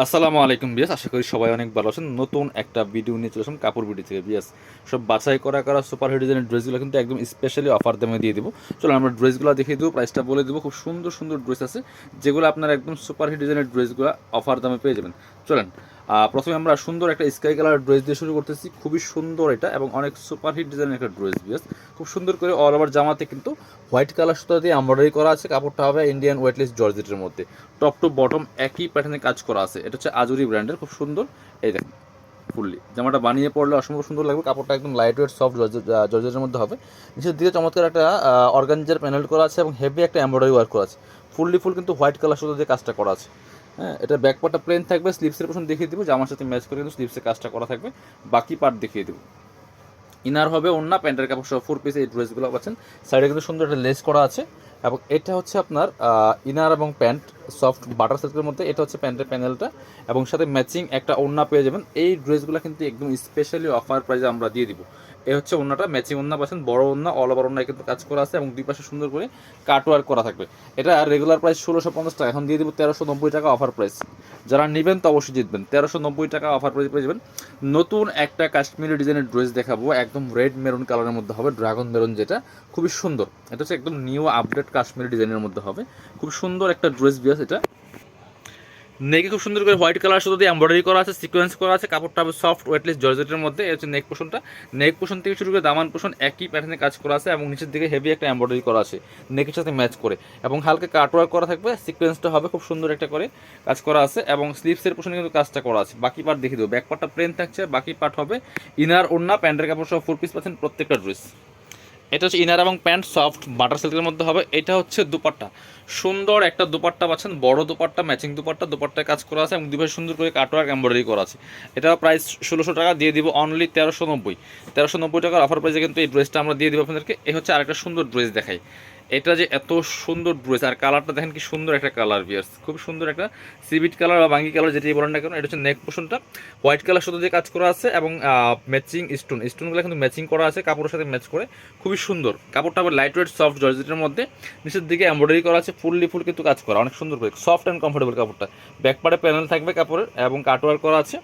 আসসালামু আলাইকুম বিয়াস, আশা করি সবাই অনেক ভালো আছেন। নতুন একটা ভিডিও নিয়ে চলে আসলাম কাপড় ভিডিও থেকে বিয়াস। সব বাছাই করা সুপার হিট ডিজাইনের ড্রেসগুলো কিন্তু একদম স্পেশালি অফার দামে দিয়ে দিব। চলো আমরা ড্রেসগুলো দেখিয়ে দেবো, প্রাইসটা বলে দেবো। খুব সুন্দর সুন্দর ড্রেস আছে যেগুলো আপনার একদম সুপার হিট ডিজাইনের ড্রেসগুলো অফার দামে পেয়ে যাবেন। চলেন প্রথমে আমরা সুন্দর একটা স্কাই কালার ড্রেস দিয়ে শুরু করতেছি। খুবই সুন্দর এটা এবং অনেক সুপার হিট ডিজাইনের একটা ড্রেস বিয়াস। খুব সুন্দর করে অল ওভার জামাতে কিন্তু হোয়াইট কালার সুতা দিয়ে এমব্রয়ডারি করা আছে। কাপড়টা হবে ইন্ডিয়ান ওয়েটলেস জর্জেটের মধ্যে, টপ টু বটম একই প্যাটার্নে কাজ করা আছে। এটা হচ্ছে আজুরি ব্র্যান্ডের, খুব সুন্দর। এই দেখেন ফুললি জামাটা বানিয়ে পড়লে অসম্ভব সুন্দর লাগবে। কাপড়টা একদম লাইট ওয়েট সফট জর্জেটের মধ্যে হবে। নিচের দিকে চমৎকার একটা অর্গানজার প্যানেল করা আছে এবং হেভি একটা এমব্রয়ডারি ওয়ার্ক করা আছে। ফুল কিন্তু হোয়াইট কালার সুতো দিয়ে কাজটা করা আছে। হ্যাঁ, এটা ব্যাক পার্টটা প্লেন থাকবে। স্লিপসের পোর্শন দেখিয়ে দিব, জামার সাথে ম্যাচ করে কিন্তু স্লিপসের কাজটা করা থাকবে। বাকি পার্ট দেখিয়ে দেবো। ইনার হবে ওন্না, প্যান্টের কাপড় সহ 4 পিস এই ড্রেসগুলো পাচ্ছেন। সাইডে কিন্তু সুন্দর একটা লেস করা আছে এবং এটা হচ্ছে আপনার ইনার এবং প্যান্ট সফট বাটার সিল্কের মধ্যে। এটা হচ্ছে প্যান্টের প্যানেলটা এবং সাথে ম্যাচিং একটা ওন্না পেয়ে যাবেন। এই ড্রেসগুলো কিন্তু একদম স্পেশালি অফার প্রাইসে আমরা দিয়ে দিব। এই হচ্ছে ওন্নাটা, ম্যাচিং ওন্না পাচ্ছেন, বড় ওন্না, অল ওভার ওন্নায় কিন্তু কাজ করা আছে এবং দুই পাশে সুন্দর করে কাট ওয়ার্ক করা থাকবে। এটা রেগুলার প্রাইস 1650 টাকা, এখন দিয়ে দিব 1390 টাকা অফার প্রাইস। যারা নেবেন তো অবশ্যই জিতবেন। 1390 টাকা অফার প্রাইস পেয়ে যাবেন। নতুন একটা কাশ্মীরি ডিজাইনের ড্রেস দেখাবো, একদম রেড মেরুন কালারের মধ্যে হবে, ড্রাগন মেরুন, যেটা খুবই সুন্দর। এটা হচ্ছে একদম নিউ আপডেট কাশ্মীরি ডিজাইনের মধ্যে হবে। খুব সুন্দর একটা ড্রেস বিয়াস। এটা নেকে খুব সুন্দর করে হোয়াইট কালার শুধু দিয়ে এমব্রয়ডারি করা আছে, সিকোয়েন্স করা আছে। কাপড়টা হবে সফট ওয়েটলেস জর্জেটের মধ্যে। এই হচ্ছে নেক পোর্শনটা। নেক পোর্শন থেকে শুরু করে দামান পোর্শন একই প্যাটার্নে কাজ করা আছে এবং নিচের দিকে হেভি একটা এমব্রয়ডারি করা আছে নেকের সাথে ম্যাচ করে এবং হালকা কাটওয়ার্ক করা থাকবে। সিকোয়েন্সটা হবে খুব সুন্দর একটা করে কাজ করা আছে এবং স্লিভসের পোর্শনে কিন্তু কাজটা করা আছে। বাকি পার্ট দেখিয়ে দেবো। ব্যাক পার্টটা প্লেন থাকছে, বাকি পার্ট হবে ইনার ওড়না, প্যান্টের কাপড় সহ 4 পিস পাচ্ছেন প্রত্যেকটা ড্রেস। এটা হচ্ছে ইনার এবং প্যান্ট সফট বাটার সিল্কের মধ্যে হবে। এটা হচ্ছে দুপাট্টা, সুন্দর একটা দুপাট্টা পাচ্ছেন, বড় দুপাট্টা, ম্যাচিং দুপাট্টা। দুপাট্টায় কাজ করা আছে এবং দুপাশে সুন্দর করে কাটওয়ার্ক এমব্রয়ডারি করা আছে। এটা প্রাইস 1600 টাকা, দিয়ে দিব অনলি 1390 টাকার অফার প্রাইসে কিন্তু এই ড্রেসটা আমরা দিয়ে দিব আপনাদেরকে। এই হচ্ছে আরেকটা সুন্দর ড্রেস দেখাই। এটা যে এত সুন্দর ড্রেস আর কালারটা দেখেন কি সুন্দর একটা কালার বিয়ার্স। খুব সুন্দর একটা সিভিট কালার বা বাঙ্গি কালার যেটাই বলেন না কেন। এটা হচ্ছে নেক পোর্শনটা হোয়াইট কালার শুধু দিয়ে কাজ করা আছে এবং ম্যাচিং স্টোনগুলো কিন্তু ম্যাচিং করা আছে কাপড়ের সাথে ম্যাচ করে। খুবই সুন্দর কাপড়টা, আবার লাইট ওয়েট সফট জর্জেটের মধ্যে। নিচের দিকে এমব্রয়ডারি করা আছে, ফুল কিন্তু কাজ করা অনেক সুন্দর করে, সফট অ্যান্ড কমফোর্টেবল কাপড়টা। ব্যাক পার্টে প্যানেল থাকবে কাপড়ের এবং কাটওয়ার্ক করা আছে।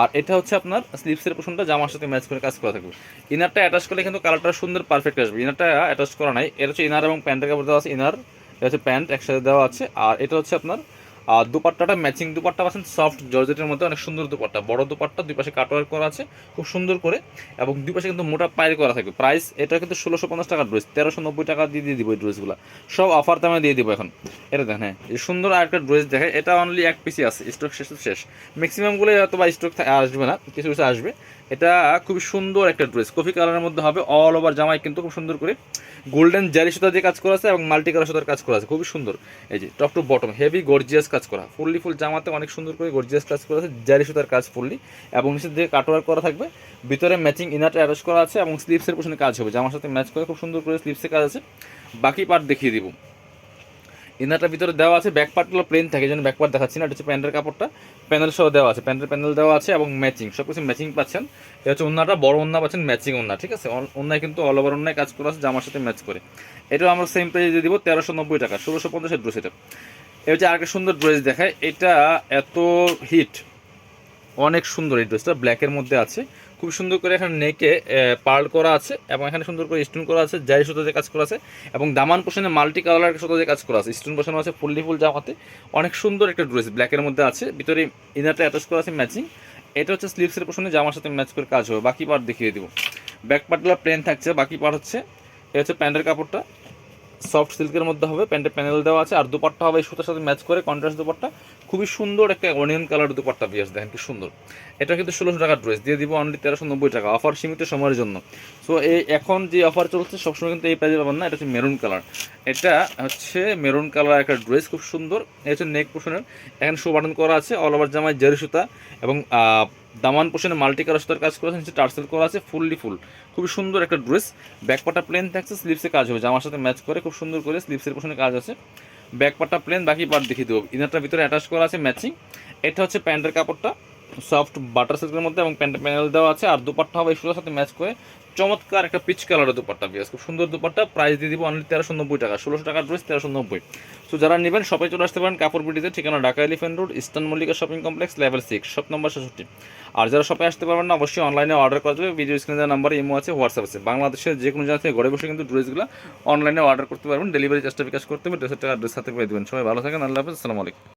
আর এটা হচ্ছে আপনার স্লিভসের পোর্শনটা, জামার সাথে ম্যাচ করে কাজ করা থাকবে। ইনারটা অ্যাটাচ করলে কিন্তু কালারটা সুন্দর পারফেক্ট আসবে। ইনারটা অ্যাটাচ করা নাই, এটা হচ্ছে ইনার এবং প্যান্টের কাপড় দেওয়া আছে। ইনার এটা হচ্ছে প্যান্ট একসাথে দেওয়া আছে। আর এটা হচ্ছে আপনার দুপাট্টাটা ম্যাচিং দুপাট্টা পাচ্ছেন সফট জর্জেটের মধ্যে, অনেক সুন্দর দুপাট্টা, বড় দুপাট্টা, দুই পাশে কাটওয়ার্ক করা আছে খুব সুন্দর করে এবং দুই পাশে কিন্তু মোটা পায়ের করা থাকবে। প্রাইস এটা কিন্তু 1650 টাকার ড্রেস, 1390 টাকা দিয়ে দিব। এই ড্রেসগুলো সব অফার দামে দিয়ে দিব এখন। এটা দেখেন, হ্যাঁ এই সুন্দর আরেকটা ড্রেস দেখে। এটা অনলি এক পিসই আছে, স্টক শেষ। ম্যাক্সিমামগুলো হয়তো বা স্টক আসবে না, কিছু কিছু আসবে। এটা খুবই সুন্দর একটা ড্রেস, কফি কালারের মধ্যে হবে। অল ওভার জামাই কিন্তু খুব সুন্দর করে গোল্ডেন জারি সুতা দিয়ে কাজ করা আছে এবং মাল্টি কালার সুতার কাজ করা আছে, খুবই সুন্দর। এই যে top to bottom heavy gorgeous কাজ করা, ফুল জামাতে অনেক সুন্দর করে গর্জিয়াস কাজ করা আছে, জারি সুতার কাজ ফুললি এবং নিচের দিকে কাটওয়ার্ক করা থাকবে। ভিতরে ম্যাচিং ইনারটা অ্যাটাচ করা আছে এবং স্লিভসের পোর্শনে কাজ হবে, জামার সাথে ম্যাচ করে খুব সুন্দর করে স্লিভসে কাজ আছে। বাকি পার্ট দেখিয়ে দিব। ইনারটার ভিতরে দেওয়া আছে, ব্যাক পার্টগুলো প্লেন থাকে, যেন ব্যাক পার্ট দেখাচ্ছি না। এটা হচ্ছে প্যান্টের কাপড়টা, প্যানেল সহ দেওয়া আছে, প্যান্টের প্যানেল দেওয়া আছে এবং ম্যাচিং সব কিছু ম্যাচিং পাচ্ছেন। এটা হচ্ছে ওন্নাটা, বড় ওন্না পাচ্ছেন, ম্যাচিং ওন্না, ঠিক আছে। ওন্নায় কিন্তু অল ওভার ওন্নায় কাজ করা আছে, জামার সাথে ম্যাচ করে। এটাও আমরা সেম প্রাইসে দিয়ে দিব 1390 টাকা, 1650 ড্রেস। এটা হচ্ছে আরেকটা সুন্দর ড্রেস দেখায়। এটা এত হিট, অনেক সুন্দর এই ড্রেসটা, ব্ল্যাকের মধ্যে আছে। খুব সুন্দর করে এখানে নেকে পার্ল করা আছে এবং এখানে সুন্দর করে স্টোন করা আছে, জারি সুতো দিয়ে কাজ করা আছে এবং দামান পোর্শনে মাল্টি কালার সুতো দিয়ে কাজ করা আছে, স্টোন বসানো আছে ফুল জামাতে। অনেক সুন্দর একটা ড্রেস, ব্ল্যাকের মধ্যে আছে। ভিতরে ইনারটা অ্যাটাচ করা আছে ম্যাচিং। এটা হচ্ছে স্লিভসের পোর্শনে জামার সাথে ম্যাচ করে কাজ হবে। বাকি পার্ট দেখিয়ে দিব। ব্যাক পার্টগুলো প্লেন থাকছে, বাকি পার্ট হচ্ছে এটা হচ্ছে প্যান্টের কাপড়টা, সফট সিল্কের মধ্যে হবে, প্যান্টের প্যানেল দেওয়া আছে। আর দুপাট্টা হবে সুতার সাথে ম্যাচ করে, কন্ট্রাস্ট দুপাট্টা, খুবই সুন্দর একটা অনিয়ন কালার দুপাট্টা বিয়াস, দেখেন কি সুন্দর। এটা কিন্তু 1600 টাকার ড্রেস, দিয়ে দিব অনলি 1390 টাকা, অফার সীমিত সময়ের জন্য। সো এই এখন যে অফার চলছে সবসময় কিন্তু এই প্রাইজে পাবেন না। এটা হচ্ছে মেরুন কালার, এটা হচ্ছে মেরুন কালার একটা ড্রেস, খুব সুন্দর। এটা হচ্ছে নেক পোর্শনের, এখানে শো বাটন করা আছে, অল ওভার জামায় জারি সুতা এবং দামান পোর্শনে মাল্টি কালার সুতার কাজ করা আছে, নিচে টার্সেল করা আছে ফুল। খুবই সুন্দর একটা ড্রেস। ব্যাক পার্টটা প্লেন থাকছে, স্লিভসে কাজ হবে, জামার সাথে ম্যাচ করে খুব সুন্দর করে স্লিভসের পোর্শনে কাজ আছে। ব্যাক পার্টটা প্লেন, বাকি পার্ট দেখিয়ে দেবো। ইনারটার ভিতরে অ্যাটাচ করা আছে ম্যাচিং। এটা হচ্ছে প্যান্টের কাপড়টা, সফট বাটার সিল্কের মধ্যে এবং প্যান্ট প্যানেল দেওয়া আছে। আর দুপাট্টা হবে সুতার সাথে ম্যাচ করে চমৎকার একটা পিচ কালারের দুপাট্টা বিয়াস, খুব সুন্দর দুপাট্টা। প্রাইস দিয়ে দিব অনলি 1390 টাকা, 1600 টাকার ড্রেস 1390। তো যারা নেবেন সবাই চলে আসতে পারেন কাপড় বিডিতে, ঠিকানা Dhaka elephant road, eastern Mallika shopping complex, level 6, shop number 66। আর যারা শপে আসতে পারবেন না অবশ্যই অনলাইনে অর্ডার করা যাবে, ভিডিও স্ক্রিনে দেওয়া নাম্বারে ইমো আছে, হোয়াটসঅ্যাপ আছে। বাংলাদেশের যে কোনো জায়গা থেকে ঘরে বসে কিন্তু ড্রেসগুলো অনলাইনে অর্ডার করতে পারবেন, ডেলিভারি চার্জটা বিকাশ করতে হবে, ড্রেসের টাকা ড্রেস হাতে পেয়ে দেবেন। সবাই ভালো থাকেন, আল্লাহ হাফেজ, আসসালামু আলাইকুম।